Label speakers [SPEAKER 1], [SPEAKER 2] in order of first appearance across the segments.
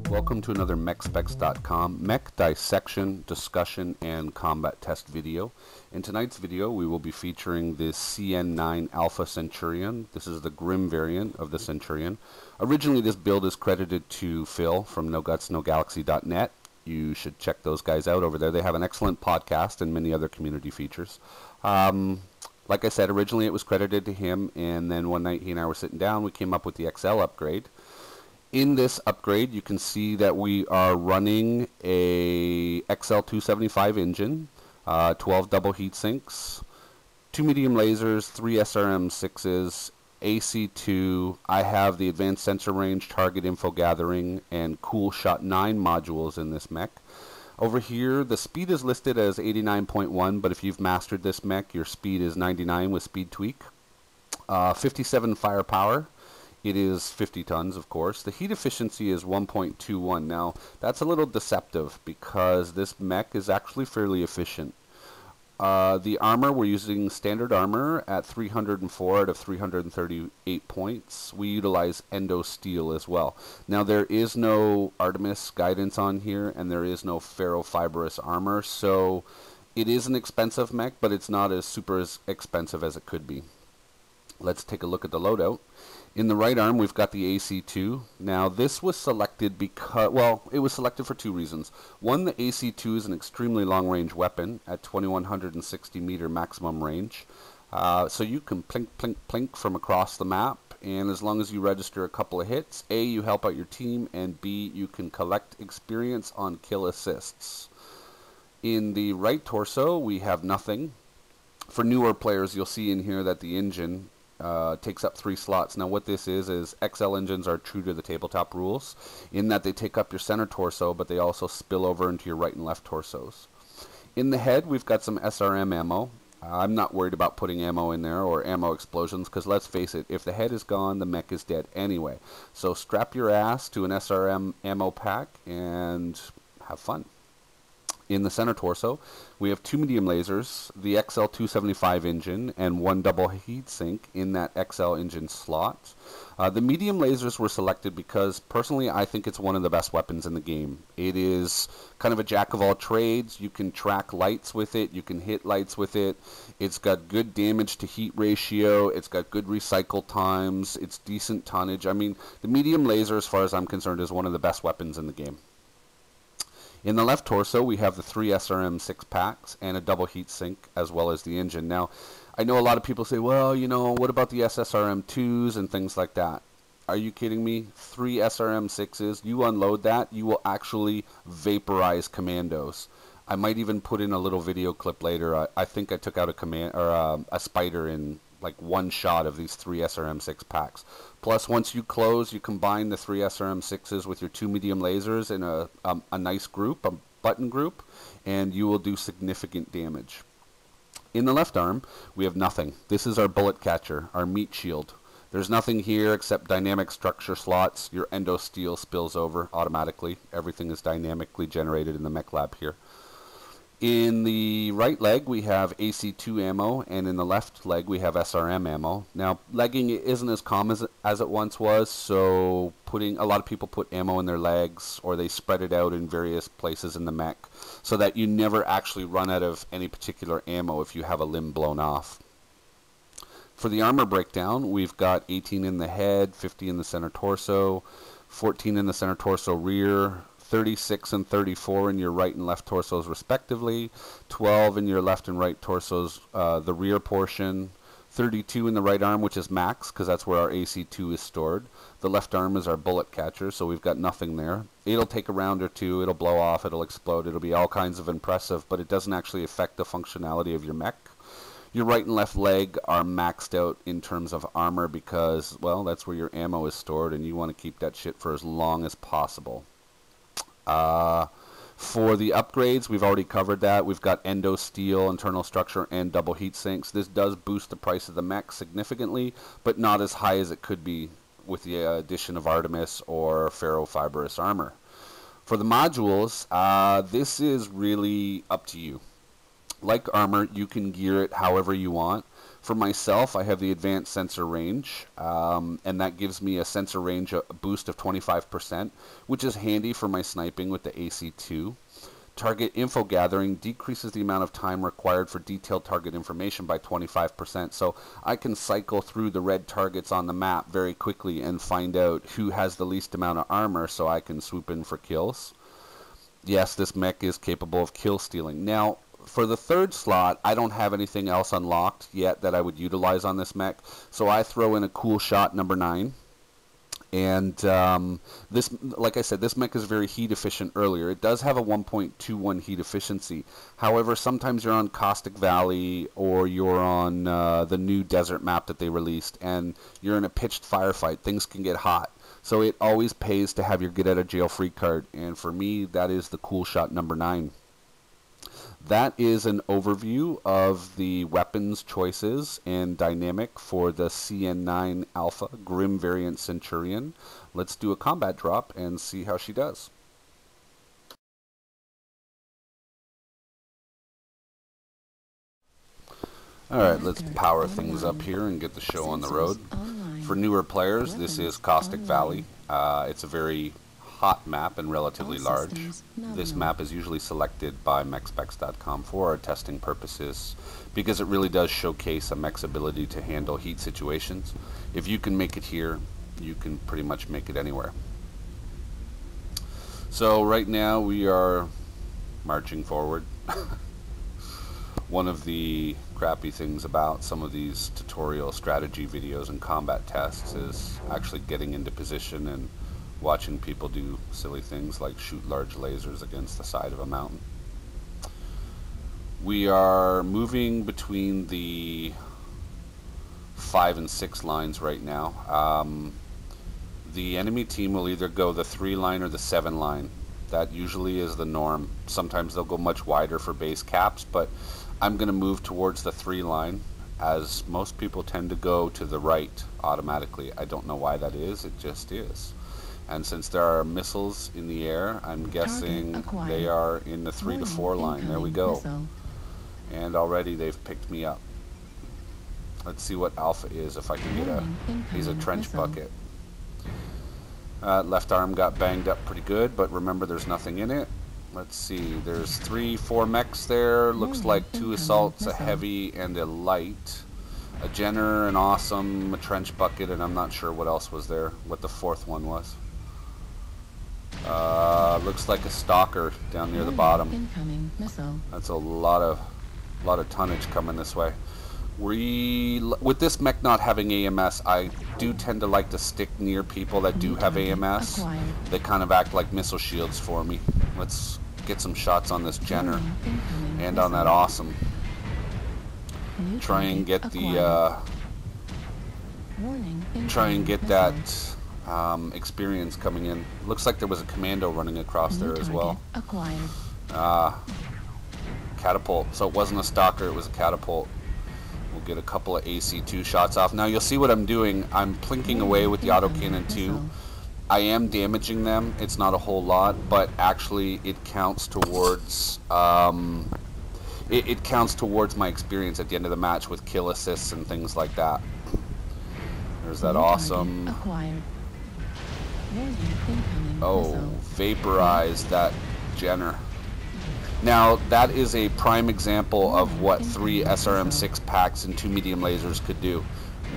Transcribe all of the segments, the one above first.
[SPEAKER 1] Welcome to another MechSpecs.com mech dissection, discussion, and combat test video. In tonight's video, we will be featuring the CN9 Alpha Centurion. This is the Grimm variant of the Centurion. Originally, this build is credited to Phil from NoGutsNoGalaxy.net. You should check those guys out over there. They have an excellent podcast and many other community features. Like I said, originally it was credited to him, and then one night he and I were sitting down, we came up with the XL upgrade. In this upgrade, you can see that we are running a XL275 engine, 12 double heat sinks, 2 medium lasers, 3 SRM6s, AC2. I have the advanced sensor range, target info gathering, and Cool Shot 9 modules in this mech. Over here, the speed is listed as 89.1, but if you've mastered this mech, your speed is 99 with speed tweak. 57 firepower. It is 50 tons, of course. The heat efficiency is 1.21. Now, that's a little deceptive because this mech is actually fairly efficient. The armor, we're using standard armor at 304 out of 338 points. We utilize endo steel as well. Now, there is no Artemis guidance on here, and there is no ferrofibrous armor, so it is an expensive mech, but it's not as super as expensive as it could be. Let's take a look at the loadout. In the right arm, we've got the AC2. Now, this was selected because, well, it was selected for two reasons. One, the AC2 is an extremely long-range weapon at 2160 meter maximum range. So you can plink, plink, plink from across the map, and as long as you register a couple of hits, A, you help out your team, and B, you can collect experience on kill assists. In the right torso, we have nothing. For newer players, you'll see in here that the engine takes up 3 slots. Now what this is XL engines are true to the tabletop rules in that they take up your center torso, but they also spill over into your right and left torsos. In the head, we've got some SRM ammo. I'm not worried about putting ammo in there or ammo explosions because let's face it, if the head is gone, the mech is dead anyway. So strap your ass to an SRM ammo pack and have fun. In the center torso, we have 2 medium lasers, the XL275 engine, and 1 double heat sink in that XL engine slot. The medium lasers were selected because, personally, I think it's one of the best weapons in the game. It is kind of a jack of all trades. You can track lights with it. You can hit lights with it. It's got good damage to heat ratio. It's got good recycle times. It's decent tonnage. I mean, the medium laser, as far as I'm concerned, is one of the best weapons in the game. In the left torso, we have the 3 SRM6 packs and a double heat sink, as well as the engine. Now, I know a lot of people say, well, you know, what about the SSRM2s and things like that? Are you kidding me? 3 SRM6s, you unload that, you will actually vaporize commandos. I might even put in a little video clip later. I think I took out a spider in like one shot of these 3 SRM6 packs. Plus, once you close, you combine the 3 SRM6s with your 2 medium lasers in a nice group, a button group, and you will do significant damage. In the left arm, we have nothing. This is our bullet catcher, our meat shield. There's nothing here except dynamic structure slots. Your endo steel spills over automatically. Everything is dynamically generated in the mech lab here. In the right leg, we have AC2 ammo, and in the left leg, we have SRM ammo. Now, legging isn't as common as it once was, so a lot of people put ammo in their legs, or they spread it out in various places in the mech, so that you never actually run out of any particular ammo if you have a limb blown off. For the armor breakdown, we've got 18 in the head, 50 in the center torso, 14 in the center torso rear, 36 and 34 in your right and left torsos respectively, 12 in your left and right torsos, the rear portion, 32 in the right arm, which is max, because that's where our AC2 is stored. The left arm is our bullet catcher, so we've got nothing there. It'll take a round or two, it'll blow off, it'll explode, it'll be all kinds of impressive, but it doesn't actually affect the functionality of your mech. Your right and left leg are maxed out in terms of armor because, well, that's where your ammo is stored, and you want to keep that shit for as long as possible. For the upgrades, we've already covered that. We've got endo steel, internal structure, and double heat sinks. This does boost the price of the mech significantly, but not as high as it could be with the addition of Artemis or ferrofibrous armor. For the modules, this is really up to you. Like armor, you can gear it however you want. For myself, I have the advanced sensor range, and that gives me a sensor range boost of 25%, which is handy for my sniping with the AC-2. Target info gathering decreases the amount of time required for detailed target information by 25%, so I can cycle through the red targets on the map very quickly and find out who has the least amount of armor so I can swoop in for kills. Yes, this mech is capable of kill stealing. Now, for the third slot, I don't have anything else unlocked yet that I would utilize on this mech, so I throw in a cool shot number 9. And this, like I said, this mech is very heat efficient earlier. It does have a 1.21 heat efficiency. However, sometimes you're on Caustic Valley or you're on the new desert map that they released, and you're in a pitched firefight. Things can get hot. So it always pays to have your get out of jail free card. And for me, that is the cool shot number 9. That is an overview of the weapons choices and dynamic for the CN9 Alpha Grimm variant Centurion. Let's do a combat drop and see how she does. Alright, let's power things up here and get the show on the road. For newer players, this is Caustic Valley. It's a very hot map and relatively large. This map is usually selected by MechSpecs.com for our testing purposes because it really does showcase a mech's ability to handle heat situations. If you can make it here, you can pretty much make it anywhere. So right now we are marching forward. One of the crappy things about some of these tutorial strategy videos and combat tests is actually getting into position and watching people do silly things like shoot large lasers against the side of a mountain. We are moving between the 5 and 6 lines right now. The enemy team will either go the 3 line or the 7 line. That usually is the norm. Sometimes they'll go much wider for base caps, but I'm going to move towards the 3 line, as most people tend to go to the right automatically. I don't know why that is, it just is. And since there are missiles in the air, I'm guessing they are in the 3 to 4 line. There we go. And already they've picked me up. Let's see what Alpha is, if I can get a... He's a trench bucket. Left arm got banged up pretty good, but remember there's nothing in it. Let's see, there's 3, 4 mechs there. Looks like 2 assaults, a heavy and a light. A Jenner, an awesome, a trench bucket, and I'm not sure what else was there, what the 4th one was. Looks like a stalker down near the bottom. That's a lot of tonnage coming this way. With this mech not having AMS, I do tend to like to stick near people that do have AMS. They kind of act like missile shields for me. Let's get some shots on this Jenner and on that awesome. Try and get the that experience coming in. Looks like there was a commando running across there as well. Catapult. So it wasn't a stalker, it was a catapult. We'll get a couple of AC-2 shots off. Now you'll see what I'm doing. I'm plinking away with the autocannon 2. I am damaging them. It's not a whole lot, but actually it counts towards it counts towards my experience at the end of the match with kill assists and things like that. There's that awesome... Oh, vaporized that Jenner. Now, that is a prime example of what 3 SRM6 packs and 2 medium lasers could do.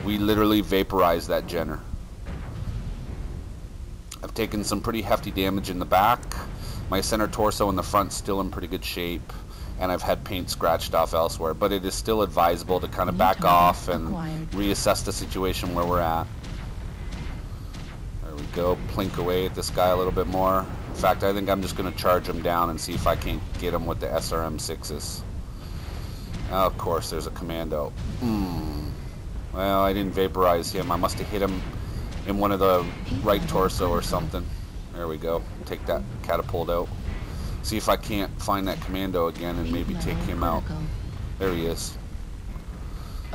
[SPEAKER 1] We literally vaporized that Jenner. I've taken some pretty hefty damage in the back. My center torso in the front still in pretty good shape. And I've had paint scratched off elsewhere. But it is still advisable to kind of back off and reassess the situation where we're at. There we go. Plink away at this guy a little bit more. In fact, I think I'm just going to charge him down and see if I can't get him with the SRM6s. Of course, there's a commando. Well, I didn't vaporize him. I must have hit him in one of the right torso or something. There we go. Take that catapult out. See if I can't find that commando again and maybe take him out. There he is.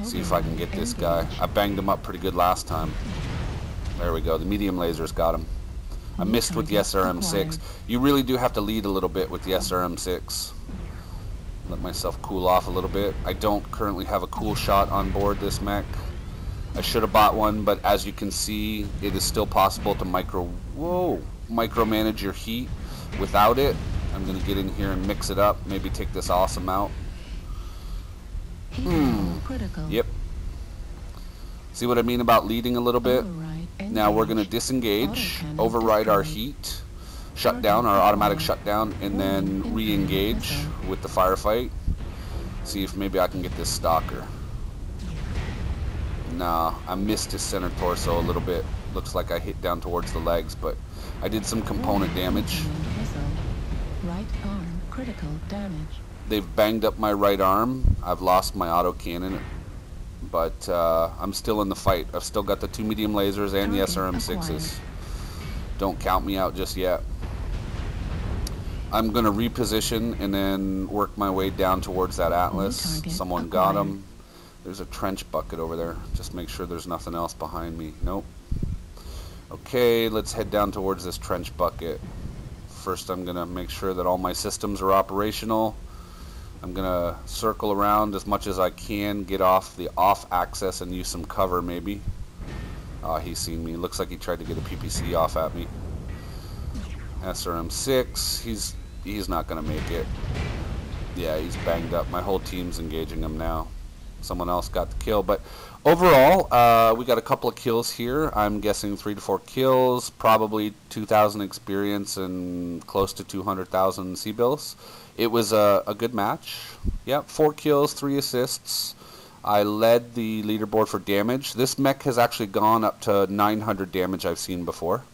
[SPEAKER 1] See if I can get this guy. I banged him up pretty good last time. There we go. The medium lasers got him. I missed with the SRM6. You really do have to lead a little bit with the SRM6. Let myself cool off a little bit. I don't currently have a cool shot on board this mech. I should have bought one, but as you can see, it is still possible to micromanage your heat without it. I'm going to get in here and mix it up. Maybe take this awesome out. Yep. See what I mean about leading a little bit? Now we're going to disengage, override our heat, shut down, our automatic shutdown, and then re-engage with the firefight. See if maybe I can get this stalker. Nah, I missed his center torso a little bit. Looks like I hit down towards the legs, but I did some component damage.
[SPEAKER 2] Right arm critical damage.
[SPEAKER 1] They've banged up my right arm. I've lost my autocannon, but I'm still in the fight. I've still got the 2 medium lasers and the SRM6s. Don't count me out just yet. I'm going to reposition and then work my way down towards that Atlas. Someone got him. There's a trench bucket over there. Just make sure there's nothing else behind me. Nope. Okay, let's head down towards this trench bucket. First, I'm going to make sure that all my systems are operational. I'm going to circle around as much as I can, get off the off axis and use some cover maybe. He's seen me. Looks like he tried to get a PPC off at me. SRM6, he's not going to make it. Yeah, he's banged up. My whole team's engaging him now. Someone else got the kill, but overall we got a couple of kills here. I'm guessing 3 to 4 kills, probably 2,000 experience and close to 200,000 C-bills. It was a good match. Yep, 4 kills, 3 assists. I led the leaderboard for damage. This mech has actually gone up to 900 damage I've seen before.